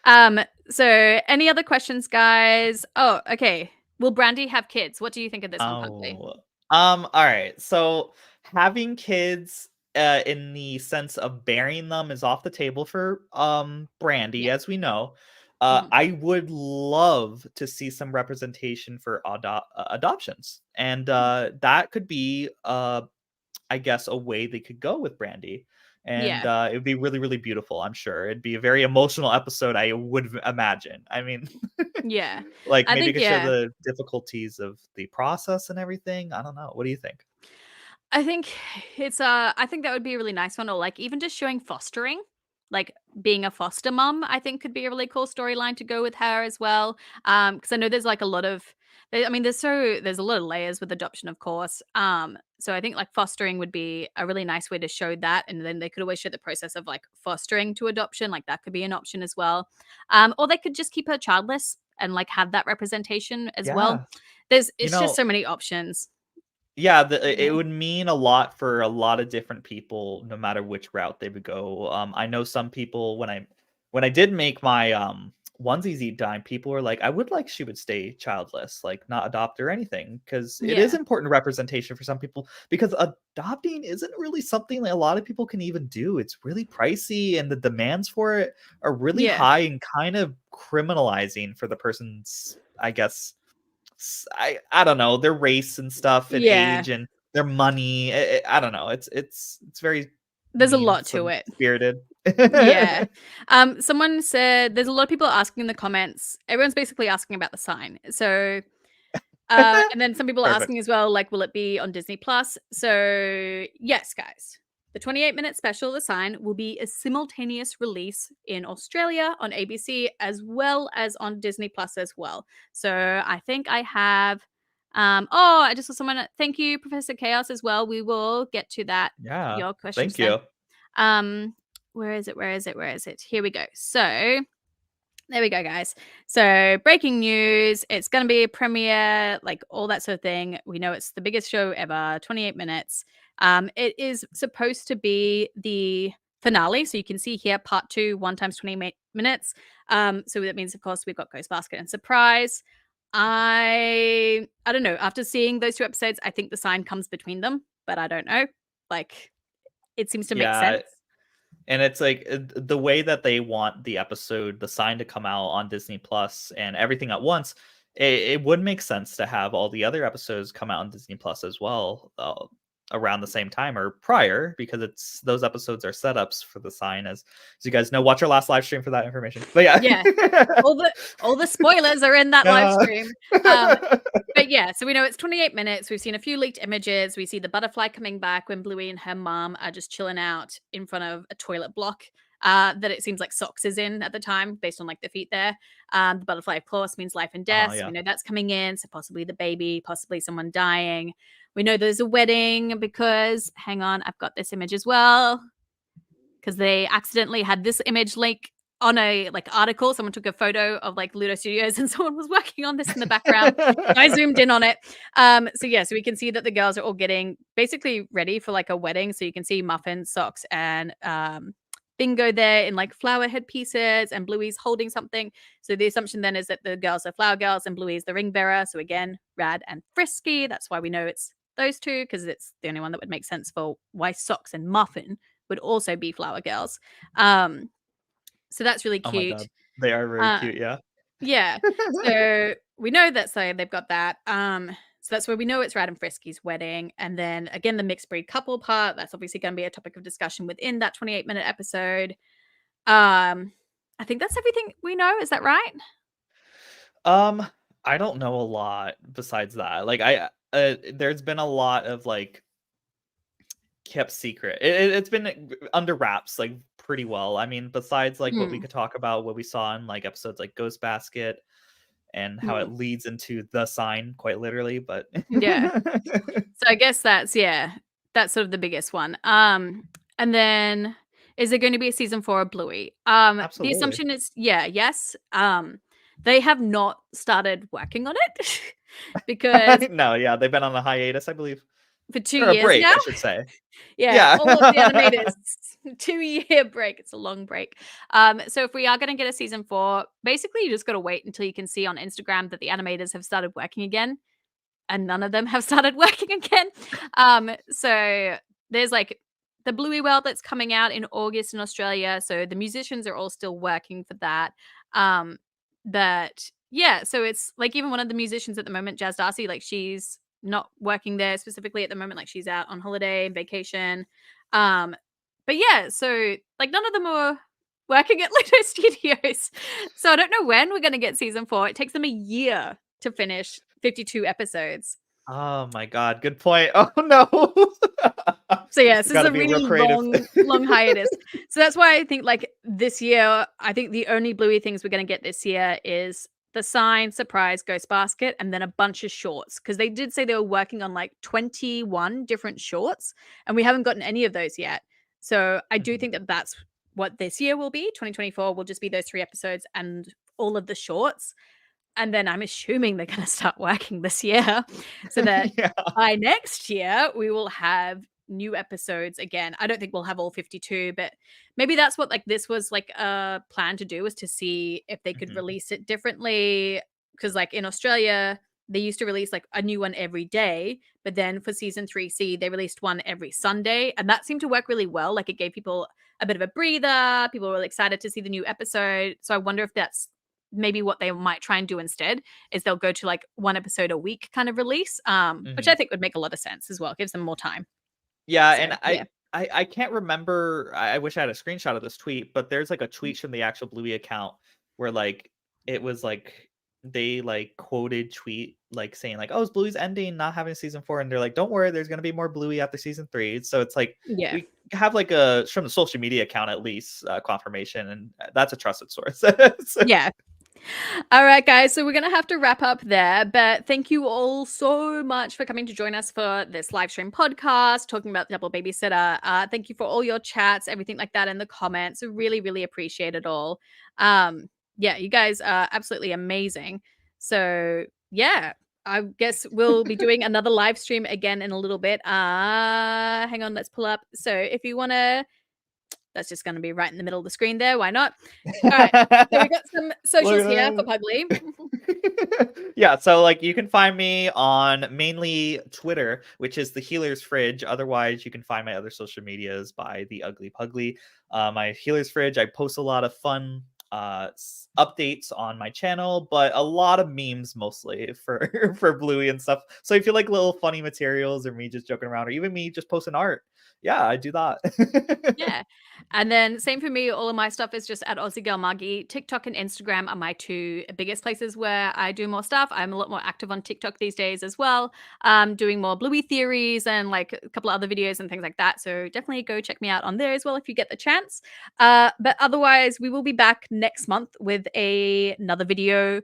Speaker 4: yeah. So any other questions, guys? Oh, okay. Will Brandy have kids? What do you think of this one, Pugly?
Speaker 2: All right. So having kids in the sense of bearing them is off the table for Brandy,
Speaker 4: Yeah.
Speaker 2: as we know.
Speaker 4: Mhm.
Speaker 2: I would love to see some representation for adoptions. And that could be I guess a way they could go with Brandy. And
Speaker 4: Yeah.
Speaker 2: it would be really, really beautiful, I'm sure. It'd be a very emotional episode, I would imagine. I mean,
Speaker 4: Yeah.
Speaker 2: like
Speaker 4: I
Speaker 2: maybe you
Speaker 4: think,
Speaker 2: could show
Speaker 4: yeah.
Speaker 2: the difficulties of the process and everything. I don't know. What do you think?
Speaker 4: I think I think that would be a really nice one, or like even just showing fostering, like being a foster mom, I think could be a really cool storyline to go with her as well. Because I know there's like a lot of I mean, there's a lot of layers with adoption, of course. So I think like fostering would be a really nice way to show that, and then they could always show the process of like fostering to adoption, like that could be an option as well. Or they could just keep her childless and like have that representation as well.
Speaker 2: Yeah. You
Speaker 4: It's just
Speaker 2: know,
Speaker 4: so many options.
Speaker 2: yeah, it
Speaker 4: Yeah.
Speaker 2: would mean a lot for a lot of different people, no matter which route they would go. I know some people when I did make my onesies eat dime, people were like, I would like she would stay childless, like not adopt or anything, because it is
Speaker 4: Yeah.
Speaker 2: important representation for some people. Because adopting isn't really something that a lot of people can even do. It's really pricey, and the demands for it are really
Speaker 4: Yeah.
Speaker 2: high and kind of criminalizing for the person's, I guess I don't know, their race and stuff and
Speaker 4: Yeah.
Speaker 2: age and their money. I don't know. It's very
Speaker 4: There's a
Speaker 2: mean
Speaker 4: lot to it.
Speaker 2: spirited.
Speaker 4: Yeah. Someone said there's a lot of people asking in the comments. Everyone's basically asking about the sign. So, and then some people are
Speaker 2: Perfect.
Speaker 4: asking as well, like, will it be on Disney Plus? So, yes, guys. The 28-minute special, The Sign, will be a simultaneous release in Australia on ABC as well as on Disney Plus as well. So I think I have. I just saw someone. Thank you, Professor Chaos, as well. We will get to that.
Speaker 2: Yeah.
Speaker 4: Your questions
Speaker 2: Thank
Speaker 4: then.
Speaker 2: you.
Speaker 4: Where is it? Where is it? Where is it? Here we go. So there we go, guys. So breaking news. It's going to be a premiere, like all that sort of thing. We know it's the biggest show ever, 28 minutes. It is supposed to be the finale. So you can see here, part 2, 1 times 28 minutes. So that means, of course, we've got Ghost Basket and Surprise. I don't know. After seeing those 2 episodes, I think the sign comes between them, but I don't know. Like, it seems to make
Speaker 2: Yeah.
Speaker 4: sense.
Speaker 2: And it's like the way that they want the episode, the sign to come out on Disney Plus and everything at once, it would make sense to have all the other episodes come out on Disney Plus as well around the same time or prior, because it's those episodes are setups for the sign, as you guys know. Watch our last live stream for that information. But yeah.
Speaker 4: Yeah. all the spoilers are in that live stream. But yeah, so we know it's 28 minutes. We've seen a few leaked images. We see the butterfly coming back when Bluey and her mom are just chilling out in front of a toilet block. that it seems like Socks is in at the time, based on like the feet there. The butterfly, of course, means life and death. So
Speaker 2: Yeah.
Speaker 4: we know that's coming in. So possibly the baby, possibly someone dying. We know there's a wedding because, hang on, I've got this image as well. Because they accidentally had this image like on a like article. Someone took a photo of like Ludo Studios and someone was working on this in the background. I zoomed in on it. So we can see that the girls are all getting basically ready for like a wedding. So you can see Muffin, Socks, and Bingo there in like flower headpieces, and Bluey's holding something. So the assumption then is that the girls are flower girls and Bluey's the ring bearer. So again, Rad and Frisky. That's why we know it's those two, because it's the only one that would make sense for why Socks and Muffin would also be flower girls. So that's really
Speaker 2: Oh my
Speaker 4: cute.
Speaker 2: god, they are very cute. Yeah.
Speaker 4: Yeah. So we know that, so they've got that. So that's where we know it's Rad and Frisky's wedding. And then again, the mixed breed couple part, that's obviously going to be a topic of discussion within that 28-minute episode. I think that's everything we know. Is that right?
Speaker 2: I don't know a lot besides that. Like there's been a lot of like kept secret. It's been under wraps like pretty well. I mean, besides like what we could talk about, what we saw in like episodes like Ghost Basket and how it leads into the sign quite literally, but
Speaker 4: yeah. So I guess that's sort of the biggest one. And then is there going to be a season 4 of Bluey?
Speaker 2: Absolutely.
Speaker 4: The assumption is yes. They have not started working on it because
Speaker 2: no, yeah, they've been on a hiatus, I believe.
Speaker 4: for 2
Speaker 2: Or a
Speaker 4: years
Speaker 2: break,
Speaker 4: now.
Speaker 2: I should say.
Speaker 4: Yeah, all of the animators 2-year break. It's a long break. So if we are going to get a season 4, basically you just got to wait until you can see on Instagram that the animators have started working again, and none of them have started working again. So there's like the Bluey World that's coming out in August in Australia. So the musicians are all still working for that. But yeah, so it's like even one of the musicians at the moment, Jazz Darcy, like she's not working there specifically at the moment, like she's out on holiday and vacation. But yeah, so like none of them are working at Ludo Studios. So I don't know when we're going to get season 4. It takes them a year to finish 52 episodes.
Speaker 2: Oh my god, good point. Oh no.
Speaker 4: So yeah, this is a really long hiatus. So that's why I think like this year, I think the only Bluey things we're going to get this year is the sign, surprise, Ghost Basket, and then a bunch of shorts. Because they did say they were working on like 21 different shorts, and we haven't gotten any of those yet. So I do think that that's what this year will be. 2024 will just be those 3 episodes and all of the shorts. And then I'm assuming they're going to start working this year so that by next year we will have new episodes again. I don't think we'll have all 52, but maybe that's what like this was like a plan to do, was to see if they could release it differently. Because like in Australia, they used to release like a new one every day, but then for season 3C, they released one every Sunday, and that seemed to work really well. Like it gave people a bit of a breather. People were really excited to see the new episode. So I wonder if that's maybe what they might try and do instead, is they'll go to like 1 episode a week kind of release, which I think would make a lot of sense as well. It gives them more time.
Speaker 2: Yeah,
Speaker 4: So,
Speaker 2: and I can't remember. I wish I had a screenshot of this tweet, but there's like a tweet from the actual Bluey account where like it was like they like quoted tweet like saying like, "Oh, it's Bluey's ending, not having season 4," and they're like, "Don't worry, there's gonna be more Bluey after season 3." So it's like we have like a from the social media account at least confirmation, and that's a trusted source. So,
Speaker 4: yeah. All right, guys. So we're going to have to wrap up there. But thank you all so much for coming to join us for this live stream podcast, talking about Double Babysitter. Thank you for all your chats, everything like that in the comments. I really, really appreciate it all. Yeah, you guys are absolutely amazing. So yeah, I guess we'll be doing another live stream again in a little bit. Hang on, let's pull up. So if you want to, that's just going to be right in the middle of the screen there. Why not? All right. So we got some socials here for Pugly.
Speaker 2: Yeah. So like you can find me on mainly Twitter, which is the Healer's Fridge. Otherwise, you can find my other social medias by the Ugly Pugly. My Healer's Fridge, I post a lot of fun updates on my channel, but a lot of memes mostly for Bluey and stuff. So if you like little funny materials or me just joking around, or even me just posting art, yeah, I do that.
Speaker 4: Yeah. And then same for me, all of my stuff is just at Aussie Girl Margie. TikTok and Instagram are my two biggest places where I do more stuff. I'm a lot more active on TikTok these days as well, doing more Bluey theories and like a couple of other videos and things like that. So definitely go check me out on there as well if you get the chance. But otherwise, we will be back next month with another video.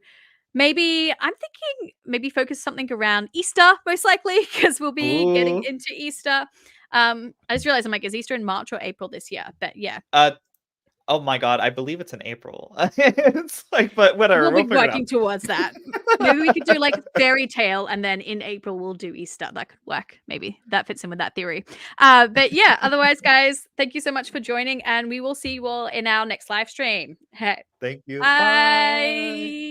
Speaker 4: Maybe I'm thinking maybe focus something around Easter, most likely, because we'll be getting
Speaker 2: Ooh.
Speaker 4: into Easter. I just realized I'm like, is Easter in March or April this year? But yeah,
Speaker 2: Oh my god, I believe it's in April. It's like, but whatever,
Speaker 4: we'll
Speaker 2: we'll
Speaker 4: be
Speaker 2: figure it out.
Speaker 4: working towards that. Maybe we could do like fairy tale, and then in April we'll do Easter. That could work. Maybe that fits in with that theory. But yeah, otherwise, guys, thank you so much for joining, and we will see you all in our next live stream. Hey,
Speaker 2: Thank you. Bye.
Speaker 4: bye.